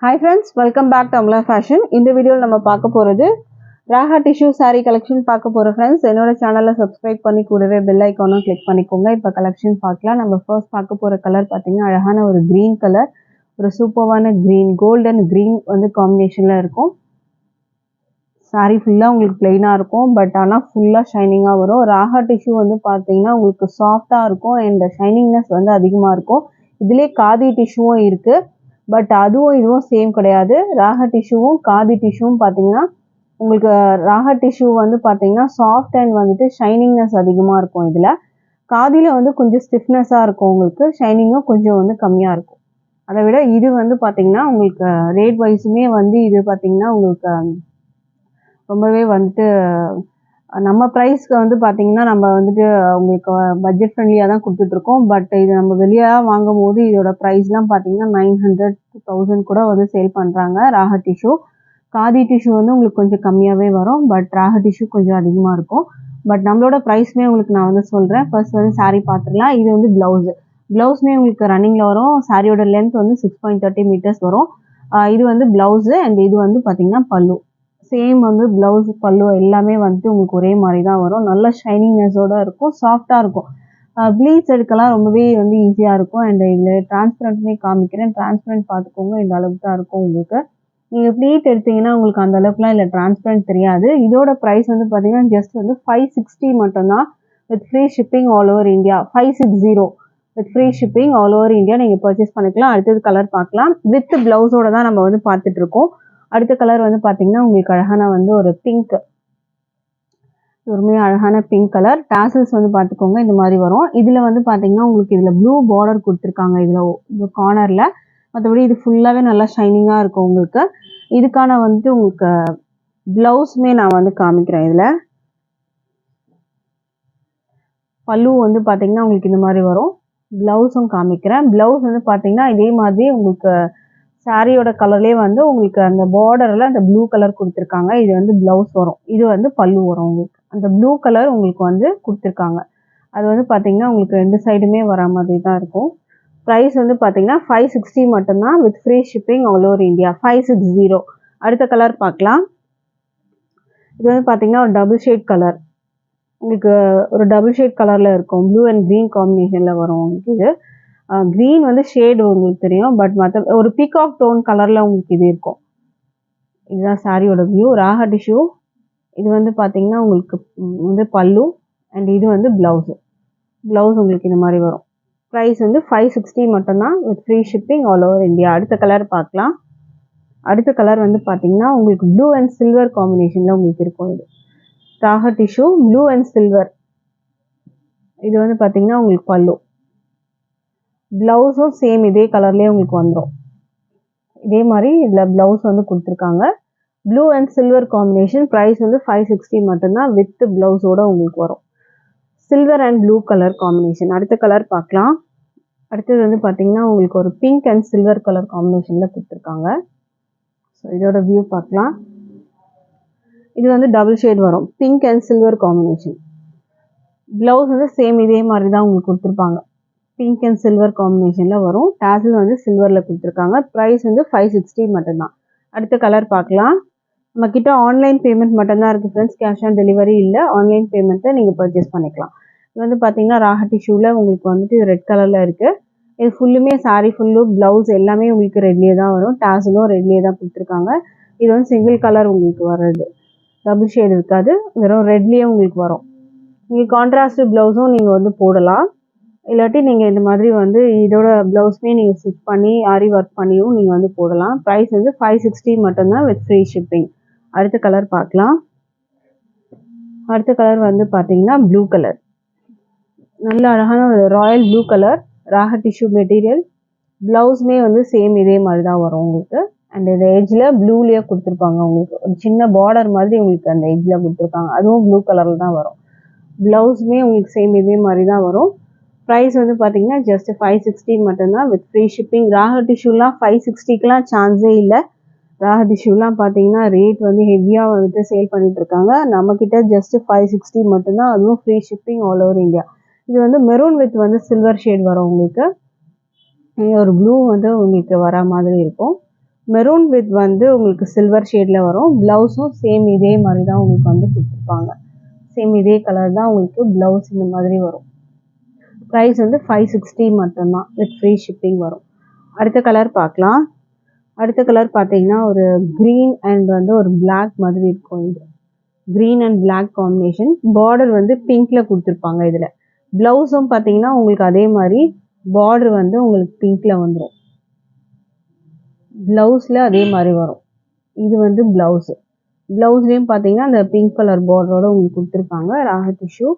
Hi friends, welcome back to Amla Fashion. இந்த வீடியோல நம்ம பார்க்க போறது ராகா டிஷ்யூ saree collection பார்க்க போறோம் friends. என்னோட சேனலை subscribe பண்ணி கூடவே bell icon click பண்ணிக்கோங்க. இப்போ collection பார்க்கலாம். நம்ம first பார்க்க போற கலர் பாத்தீங்கன்னா அழகான ஒரு green color. ஒரு சூப்பரான green, gold and green வந்து காம்பினேஷன்ல இருக்கும். saree ஃபுல்லா உங்களுக்கு plain இருக்கும். பட் ஆனா ஃபுல்லா ஷைனிங்கா வரும். ராகா டிஷ்யூ வந்து பாத்தீங்கன்னா உங்களுக்கு சாஃப்ட்டா இருக்கும் and shiningness வந்து அதிகமா இருக்கும். இதுலயே காதி டிஷ்யூவும் இருக்கு. பட் அதுவும் இதுவும் சேம் கிடையாது. ராகா டிஷ்யூவும் காதி டிஷ்யூவும் பார்த்தீங்கன்னா உங்களுக்கு ராகா டிஷ்யூ வந்து பார்த்தீங்கன்னா சாஃப்ட் அண்ட் வந்துட்டு ஷைனிங்னஸ் அதிகமாக இருக்கும். இதில் காதியில் வந்து கொஞ்சம் ஸ்டிஃப்னஸாக இருக்கும், உங்களுக்கு ஷைனிங்கும் கொஞ்சம் வந்து கம்மியாக இருக்கும். அதை விட இது வந்து பார்த்தீங்கன்னா உங்களுக்கு ரேட் வைஸுமே வந்து இது பார்த்தீங்கன்னா உங்களுக்கு ரொம்பவே வந்துட்டு நம்ம ப்ரைஸ்க்கு வந்து பார்த்தீங்கன்னா நம்ம வந்துட்டு உங்களுக்கு பட்ஜெட் ஃப்ரெண்ட்லியாக தான் கொடுத்துட்ருக்கோம். பட் இது நம்ம வெளியாக வாங்கும் போது இதோட ப்ரைஸ்லாம் பார்த்தீங்கன்னா 900 to 1000 கூட வந்து சேல் பண்ணுறாங்க ராகா டிஷ்யூ. காதி டிஷ்யூ வந்து உங்களுக்கு கொஞ்சம் கம்மியாகவே வரும். பட் ராகா டிஷ்யூ கொஞ்சம் அதிகமாக இருக்கும். பட் நம்மளோட ப்ரைஸ்மே உங்களுக்கு நான் வந்து சொல்கிறேன். ஃபர்ஸ்ட் வந்து saree பார்த்துடலாம். இது வந்து ப்ளவுஸ்மே உங்களுக்கு ரன்னிங்கில் வரும். சாரியோட லென்த் வந்து 6.30 meters வரும். இது வந்து ப்ளவுஸு அண்ட் இது வந்து பார்த்தீங்கன்னா பல்லு. சேம் வந்து ப்ளவுஸ் பல்லு எல்லாமே வந்துட்டு உங்களுக்கு ஒரே மாதிரி தான் வரும். நல்ல ஷைனிங்னஸோட இருக்கும், சாஃப்டாக இருக்கும். ப்ளீட்ஸ் எடுக்கலாம் ரொம்பவே வந்து ஈஸியாக இருக்கும். அண்ட் இதில் டிரான்ஸ்பரண்ட்டுமே காமிக்கிறேன். டிரான்ஸ்பரண்ட் பார்த்துக்கோங்க, இந்த அளவுக்கு தான் இருக்கும் உங்களுக்கு. நீங்கள் ப்ளீட் எடுத்தீங்கன்னா உங்களுக்கு அந்த அளவுக்குலாம் இல்லை டிரான்ஸ்பரண்ட் தெரியாது. இதோட ப்ரைஸ் வந்து பார்த்தீங்கன்னா ஜஸ்ட் வந்து 560 மட்டும்தான் with free shipping all over India. 560 with free shipping all over India நீங்கள் பர்ச்சேஸ் பண்ணிக்கலாம். அடுத்தது கலர் பார்க்கலாம். வித் ப்ளவுஸோட தான் நம்ம வந்து பார்த்துட்டு இருக்கோம். அடுத்த கலர் வந்து பார்த்தீங்கன்னா உங்களுக்கு அழகான வந்து ஒரு பிங்க், ஒருமே அழகான பிங்க் கலர். டாசல்ஸ் வந்து பார்த்துக்கோங்க இந்த மாதிரி வரும். இதில் வந்து பார்த்தீங்கன்னா உங்களுக்கு இதில் ப்ளூ பார்டர் கொடுத்துருக்காங்க இதில் இந்த கார்னரில். மற்றபடி இது ஃபுல்லாகவே நல்லா ஷைனிங்காக இருக்கும் உங்களுக்கு. இதுக்கான வந்துட்டு உங்களுக்கு ப்ளவுஸுமே நான் வந்து காமிக்கிறேன். இதில் பல்லு வந்து பார்த்தீங்கன்னா உங்களுக்கு இந்த மாதிரி வரும். ப்ளவுஸும் காமிக்கிறேன். ப்ளவுஸ் வந்து பார்த்தீங்கன்னா இதே மாதிரி உங்களுக்கு சாரியோட கலர்லேயே வந்து உங்களுக்கு அந்த பார்டரில் அந்த ப்ளூ கலர் கொடுத்துருக்காங்க. இது வந்து ப்ளவுஸ் வரும். இது வந்து பல்லு வரும் உங்களுக்கு. அந்த ப்ளூ கலர் உங்களுக்கு வந்து கொடுத்துருக்காங்க. அது வந்து பார்த்தீங்கன்னா உங்களுக்கு ரெண்டு சைடுமே வர மாதிரி தான் இருக்கும். ப்ரைஸ் வந்து பார்த்தீங்கன்னா 560 மட்டும்தான் with free shipping all over India. 560. அடுத்த கலர் பார்க்கலாம். இது வந்து பார்த்தீங்கன்னா ஒரு டபுள் ஷேட் கலர். உங்களுக்கு ஒரு டபுள் ஷேட் கலரில் இருக்கும். ப்ளூ அண்ட் க்ரீன் காம்பினேஷனில் வரும் உங்களுக்கு இது. க்ரீன் வந்து ஷேடு உங்களுக்கு தெரியும். பட் மற்ற ஒரு பீகாக் டோன் கலரில் உங்களுக்கு இது இருக்கும். இதுதான் சாரியோட வியூ. ராகா டிஷ்யூ. இது வந்து பார்த்தீங்கன்னா உங்களுக்கு வந்து பல்லு அண்ட் இது வந்து ப்ளவுஸு. ப்ளவுஸ் உங்களுக்கு இந்த மாதிரி வரும். ப்ரைஸ் வந்து 560 மட்டும்தான் with free shipping all over India. அடுத்த கலர் பார்க்கலாம். அடுத்த கலர் வந்து பார்த்தீங்கன்னா உங்களுக்கு ப்ளூ அண்ட் சில்வர் காம்பினேஷனில் உங்களுக்கு இருக்கும். இது Raga tissue blue and silver. இது வந்து பார்த்தீங்கன்னா உங்களுக்கு பல்லு. ப்ளவுஸும் சேம் இதே கலர்லேயே உங்களுக்கு வந்துடும். இதே மாதிரி இதில் ப்ளவுஸ் வந்து கொடுத்துருக்காங்க. Blue and silver combination. Price வந்து 560 மட்டும்தான் வித் ப்ளவுஸோட உங்களுக்கு வரும். Silver and blue colour combination. அடுத்த கலர் பார்க்கலாம். அடுத்தது வந்து பார்த்தீங்கன்னா உங்களுக்கு ஒரு பிங்க் அண்ட் சில்வர் கலர் காம்பினேஷனில் கொடுத்துருக்காங்க. ஸோ இதோட வியூ பார்க்கலாம். இது வந்து டபுள் ஷேட் வரும். Pink and silver combination. Blouse வந்து சேம் இதே மாதிரி தான் உங்களுக்கு கொடுத்துருப்பாங்க. பிங்க் அண்ட் சில்வர் காம்பினேஷனில் வரும். டாசல் வந்து சில்வரில் கொடுத்துருக்காங்க. ப்ரைஸ் வந்து 560 மட்டும்தான். அடுத்த கலர் பார்க்கலாம். நம்மக்கிட்ட ஆன்லைன் பேமெண்ட் மட்டும்தான் இருக்குது ஃப்ரெண்ட்ஸ். கேஷ் ஆன் டெலிவரி இல்லை. ஆன்லைன் பேமெண்ட்டை நீங்கள் பர்ச்சேஸ் பண்ணிக்கலாம். இது வந்து பார்த்தீங்கன்னா ராகா டிஷ்யூவில் உங்களுக்கு வந்துட்டு ரெட் கலரில் இருக்குது. இது ஃபுல்லுமே சாரீ ஃபுல்லு ப்ளவுஸ் எல்லாமே உங்களுக்கு ரெட்லேயே தான் வரும். டாசலும் ரெட்லேயே தான் கொடுத்துருக்காங்க. இது வந்து சிங்கிள் கலர் உங்களுக்கு வர்றது, டபுள் ஷேட் இருக்காது. வெறும் ரெட்லேயே உங்களுக்கு வரும். நீங்கள் கான்ட்ராஸ்ட் ப்ளவுஸும் நீங்கள் வந்து போடலாம். இல்லாட்டி நீங்கள் இந்த மாதிரி வந்து இதோட ப்ளவுஸ்மே நீங்கள் ஸ்டிச் பண்ணி ஆரி ஒர்க் பண்ணியும் நீங்கள் வந்து போடலாம். ப்ரைஸ் வந்து 560 மட்டும்தான் வித் ஃப்ரீ ஷிப்பிங். அடுத்த கலர் பார்க்கலாம். அடுத்த கலர் வந்து பார்த்தீங்கன்னா ப்ளூ கலர். நல்ல அழகான ஒரு ராயல் ப்ளூ கலர். ராகா டிஷ்யூ மெட்டீரியல். ப்ளவுஸுமே வந்து சேம் இதே மாதிரி தான் வரும் உங்களுக்கு. அண்ட் இந்த எட்ஜில் ப்ளூலேயே கொடுத்துருப்பாங்க. உங்களுக்கு ஒரு சின்ன பார்டர் மாதிரி உங்களுக்கு அந்த எட்ஜில் கொடுத்துருக்காங்க. அதுவும் ப்ளூ கலரில் தான் வரும். ப்ளவுஸுமே உங்களுக்கு சேம் இதே மாதிரி தான் வரும். ப்ரைஸ் வந்து பார்த்தீங்கன்னா ஜஸ்ட் 560 மட்டும்தான் வித் ஃப்ரீ ஷிப்பிங். ராகா டிஷ்யூலாம் 560க்குலாம் சான்ஸே இல்லை. ராகா டிஷ்யூலாம் பார்த்தீங்கன்னா ரேட் வந்து ஹெவியாக வந்துட்டு சேல் பண்ணிட்டு இருக்காங்க. நம்மக்கிட்ட ஜஸ்ட் 560 மட்டும்தான், அதுவும் free shipping all over India. இது வந்து மெரூன் வித் வந்து சில்வர் ஷேட் வரும் உங்களுக்கு. ஒரு ப்ளூ வந்து உங்களுக்கு வர மாதிரி இருக்கும். மெரூன் வித் வந்து உங்களுக்கு சில்வர் ஷேடில் வரும். ப்ளவுஸும் சேம் இதே மாதிரி தான் உங்களுக்கு வந்து கொடுத்துருப்பாங்க. சேம் இதே கலர் தான் உங்களுக்கு ப்ளவுஸ் இந்த மாதிரி வரும். ப்ரைஸ் வந்து 560 மட்டும்தான் வித் ஃப்ரீ ஷிப்பிங் வரும். அடுத்த கலர் பார்க்கலாம். அடுத்த கலர் பார்த்தீங்கன்னா ஒரு க்ரீன் அண்ட் வந்து ஒரு பிளாக் மாதிரி இருக்கும். இது green and black combination. Border வந்து பிங்க்கில் கொடுத்துருப்பாங்க. இதில் ப்ளவுஸும் பார்த்தீங்கன்னா உங்களுக்கு அதே மாதிரி பார்டர் வந்து உங்களுக்கு பிங்க்கில் வந்துடும். ப்ளவுஸில் அதே மாதிரி வரும். இது வந்து ப்ளவுஸு. ப்ளவுஸ்லேயும் பார்த்தீங்கன்னா அந்த பிங்க் கலர் பார்டரோட உங்களுக்கு கொடுத்துருப்பாங்க. ராகா டிஷ்யூ.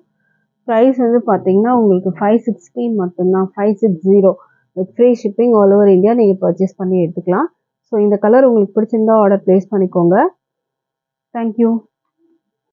ப்ரைஸ் வந்து பார்த்தீங்கன்னா உங்களுக்கு 560 மட்டும்தான். 560 with free shipping all over India நீங்கள் பர்ச்சேஸ் பண்ணி எடுத்துக்கலாம். ஸோ இந்த கலர் உங்களுக்கு பிடிச்சிருந்தா ஆர்டர் ப்ளேஸ் பண்ணிக்கோங்க. தேங்க்யூ.